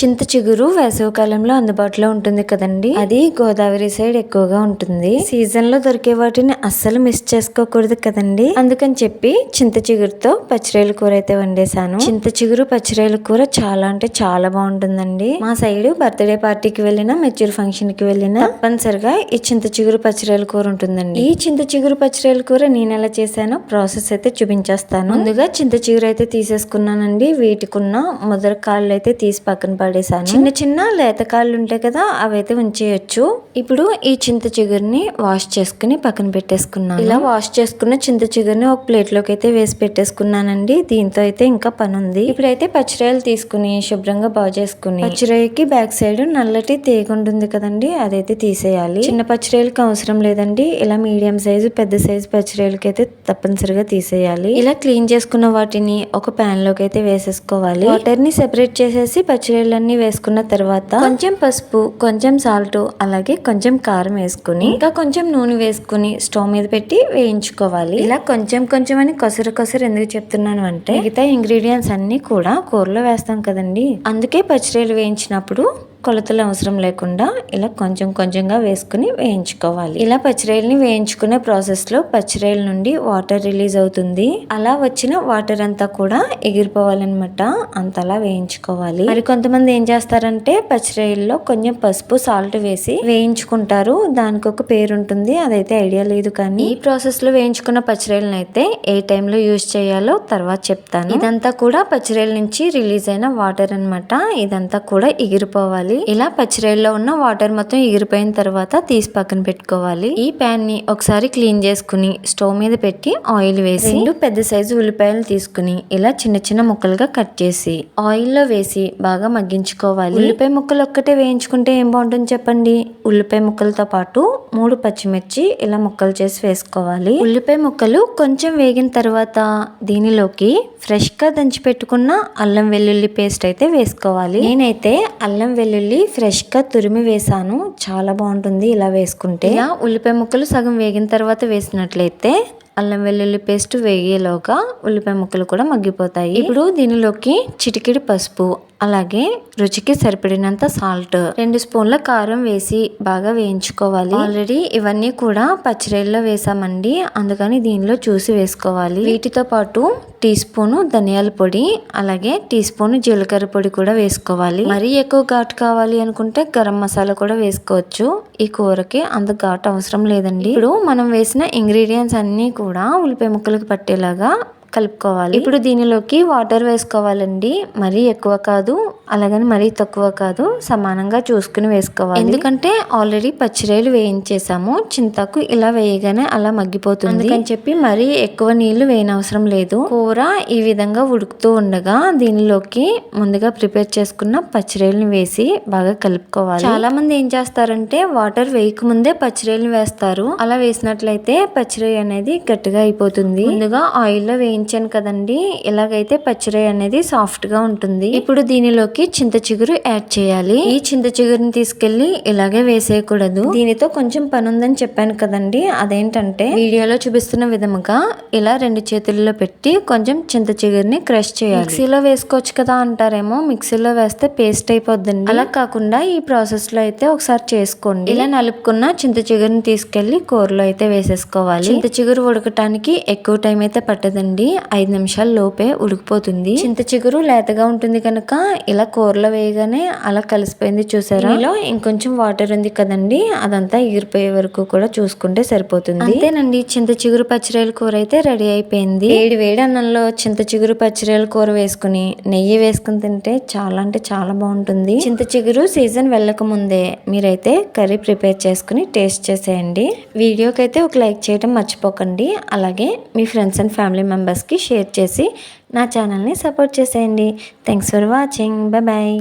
చింత చిగురు వేసవికాలంలో అందుబాటులో ఉంటుంది కదండి. అది గోదావరి సైడ్ ఎక్కువగా ఉంటుంది. సీజన్ లో దొరికే వాటిని అస్సలు మిస్ చేసుకోకూడదు కదండి. అందుకని చెప్పి చింత చిగురుతో పచ్చిరేల కూర అయితే వండేశాను. చింత చిగురు పచ్చిరేల కూర చాలా అంటే చాలా బాగుంటుందండి. మా సైడ్ బర్త్డే పార్టీకి వెళ్ళినా మెచ్యూర్ ఫంక్షన్ కి వెళ్ళినా తప్పనిసరిగా ఈ చింత చిగురు పచ్చిరేల కూర ఉంటుందండి. ఈ చింత చిగురు పచ్చిరేల కూర నేను ఎలా చేశానో ప్రాసెస్ అయితే చూపించేస్తాను. ముందుగా చింత చిగురు అయితే తీసేసుకున్నానండి. వీటికున్న మొదటి కాళ్ళు అయితే తీసి పక్కన పడేసాను. చిన్న చిన్న లేత కాళ్ళు ఉంటాయి కదా, అవైతే ఉంచేయచ్చు. ఇప్పుడు ఈ చింత చిగురిని వాష్ చేసుకుని పక్కన పెట్టేసుకున్నాను. ఇలా వాష్ చేసుకున్న చింత చిగురిని ఒక ప్లేట్ లోకి అయితే వేసి పెట్టేసుకున్నానండి. దీంతో అయితే ఇంకా పని ఉంది. ఇప్పుడైతే పచ్చిరాయలు తీసుకుని శుభ్రంగా బాగు చేసుకుని, పచ్చిరాయకి బ్యాక్ సైడ్ నల్లటి తీగ ఉంటుంది కదండి, అదైతే తీసేయాలి. చిన్న పచ్చిరాయలకి అవసరం లేదండి. ఇలా మీడియం సైజు పెద్ద సైజు పచ్చిరాయలకి అయితే తప్పనిసరిగా తీసేయాలి. ఇలా క్లీన్ చేసుకున్న వాటిని ఒక ప్యాన్ లోకి అయితే వేసేసుకోవాలి. వాటర్ ని సెపరేట్ చేసేసి పచ్చిరాయలన్నీ వేసుకున్న తర్వాత కొంచెం పసుపు, కొంచెం సాల్ట్, అలాగే కొంచెం కారం వేసుకుని ఇంకా కొంచెం నూనె వేసుకుని స్టవ్ మీద పెట్టి వేయించుకోవాలి. ఇలా కొంచెం కొంచెం అని కొసరు ఎందుకు చెప్తున్నాను అంటే, మిగతా ఇంగ్రీడియంట్స్ అన్ని కూడా కూరలో వేస్తాం కదండి, అందుకే పచ్చిరాయలు వేయించినప్పుడు కొలతలు అవసరం లేకుండా ఇలా కొంచెం కొంచెంగా వేసుకుని వేయించుకోవాలి. ఇలా పచ్చిరాయల్ని వేయించుకునే ప్రాసెస్ లో పచ్చిరాయల నుండి వాటర్ రిలీజ్ అవుతుంది. అలా వచ్చిన వాటర్ అంతా కూడా ఎగిరిపోవాలన్నమాట. అంతలా వేయించుకోవాలి. మరి కొంతమంది ఏం చేస్తారంటే పచ్చిరాయల్లో కొంచెం పసుపు, సాల్ట్ వేసి వేయించుకుంటారు. దానికి ఒక పేరు ఉంటుంది, అదైతే ఐడియా లేదు. కానీ ఈ ప్రాసెస్ లో వేయించుకున్న పచ్చిరాయలను అయితే ఏ టైంలో యూజ్ చేయాలో తర్వాత చెప్తాను. ఇదంతా కూడా పచ్చిరాయల నుంచి రిలీజ్ అయిన వాటర్ అన్నమాట. ఇదంతా కూడా ఎగిరిపోవాలి. ఇలా పచ్చిరాయల్లో ఉన్న వాటర్ మొత్తం ఎగిరిపోయిన తర్వాత తీసి పక్కన పెట్టుకోవాలి. ఈ ప్యాన్ ని ఒకసారి క్లీన్ చేసుకుని స్టవ్ మీద పెట్టి ఆయిల్ వేసి 2 పెద్ద సైజు ఉల్లిపాయలు తీసుకుని ఇలా చిన్న చిన్న ముక్కలుగా కట్ చేసి ఆయిల్ లో వేసి బాగా మగ్గించుకోవాలి. ఉల్లిపాయ ముక్కలు ఒక్కటే వేయించుకుంటే ఏం బాగుంటుంది చెప్పండి. ఉల్లిపాయ ముక్కలతో పాటు 3 పచ్చిమిర్చి ఇలా ముక్కలు చేసి వేసుకోవాలి. ఉల్లిపాయ ముక్కలు కొంచెం వేగిన తర్వాత దీనిలోకి ఫ్రెష్ గా దంచి పెట్టుకున్న అల్లం వెల్లుల్లి పేస్ట్ అయితే వేసుకోవాలి. నేనైతే అల్లం వెల్లుల్లి ఫ్రెష్ గా తురిమి వేసాను. చాలా బాగుంటుంది ఇలా వేసుకుంటే. ఇలా ఉల్లిపాయ ముక్కలు సగం వేగిన తర్వాత వేసినట్లయితే అల్లం వెల్లుల్లి పేస్ట్ వేగేలోగా ఉల్లిపాయ ముక్కలు కూడా మగ్గిపోతాయి. ఇప్పుడు దీనిలోకి చిటికెడు పసుపు, అలాగే రుచికి సరిపడినంత సాల్ట్, 2 స్పూన్ల కారం వేసి బాగా వేయించుకోవాలి. ఆల్రెడీ ఇవన్నీ కూడా పచ్చిరాయల్లో వేసామండి, అందుకని దీనిలో చూసి వేసుకోవాలి. వీటితో పాటు టీ స్పూను ధనియాల పొడి, అలాగే టీ స్పూన్ జీలకర్ర పొడి కూడా వేసుకోవాలి. మరీ ఎక్కువ ఘాటు కావాలి అనుకుంటే గరం మసాలా కూడా వేసుకోవచ్చు. ఈ కూరకి అంత ఘాటు అవసరం లేదండి. ఇప్పుడు మనం వేసిన ఇంగ్రీడియంట్స్ అన్ని కూడా ఉల్లిపాయ ముక్కలకు పట్టేలాగా కలుపుకోవాలి. ఇప్పుడు దీనిలోకి వాటర్ వేసుకోవాలండి. మరీ ఎక్కువ కాదు, అలాగని మరీ తక్కువ కాదు, సమానంగా చూసుకుని వేసుకోవాలి. ఎందుకంటే ఆల్రెడీ పచ్చిరాయలు వేయించేసాము. చింతకు ఇలా వేయగానే అలా మగ్గిపోతుంది. అందుకని చెప్పి మరీ ఎక్కువ నీళ్లు వేయనవసరం లేదు. కూర ఈ విధంగా ఉడుకుతూ ఉండగా దీనిలోకి ముందుగా ప్రిపేర్ చేసుకున్న పచ్చిరాయలను వేసి బాగా కలుపుకోవాలి. చాలా మంది ఏం చేస్తారంటే వాటర్ వేయక ముందే పచ్చిరాయలను వేస్తారు. అలా వేసినట్లయితే పచ్చిరాయ అనేది గట్టిగా అయిపోతుంది. ముందుగా ఆయిల్ లో వేయించాను కదండి, ఇలాగైతే పచ్చిరాయ అనేది సాఫ్ట్ గా ఉంటుంది. ఇప్పుడు దీనిలోకి చింత చిగురు యాడ్ చేయాలి. ఈ చింత చిగురుని తీసుకెళ్లి ఇలాగే వేసేయకూడదు. దీనితో కొంచెం పని ఉందని చెప్పాను కదండి, అదేంటంటే వీడియోలో చూపిస్తున్న విధముగా ఇలా 2 చేతుల్లో పెట్టి కొంచెం చింత చిగురుని క్రష్ చేయాలి. మిక్సీలో వేసుకోవచ్చు కదా అంటారేమో, మిక్సీలో వేస్తే పేస్ట్ అయిపోద్దండి. అలా కాకుండా ఈ ప్రాసెస్ లో అయితే ఒకసారి చేసుకోండి. ఇలా నలుపుకున్న చింత చిగురుని తీసుకెళ్లి కూరలో అయితే వేసేసుకోవాలి. చింత చిగురు ఉడకటానికి ఎక్కువ టైం అయితే పట్టదండి, 5 నిమిషాల లోపే ఉడికిపోతుంది. చింత చిగురు లేతగా ఉంటుంది కనుక ఇలా కూరలో వేయగానే అలా కలిసిపోయింది. చూసారా, ఇలా ఇంకొంచెం వాటర్ ఉంది కదండి, అదంతా ఎగిరిపోయే వరకు కూడా చూసుకుంటే సరిపోతుంది. అంతేనండి, చింత చిగురు పచ్చిరాయల కూర అయితే రెడీ అయిపోయింది. వేడి అన్నంలో చింత చిగురు పచ్చిరాయల కూర వేసుకుని నెయ్యి వేసుకుని తింటే చాలా అంటే చాలా బాగుంటుంది. చింత చిగురు సీజన్ వెళ్ళక ముందే మీరైతే కర్రీ ప్రిపేర్ చేసుకుని టేస్ట్ చేసేయండి. వీడియోకి అయితే ఒక లైక్ చేయడం మర్చిపోకండి. అలాగే మీ ఫ్రెండ్స్ అండ్ ఫ్యామిలీ మెంబర్స్కి షేర్ చేసి నా ఛానల్ని సపోర్ట్ చేసేయండి. Thanks for watching. బాయ్.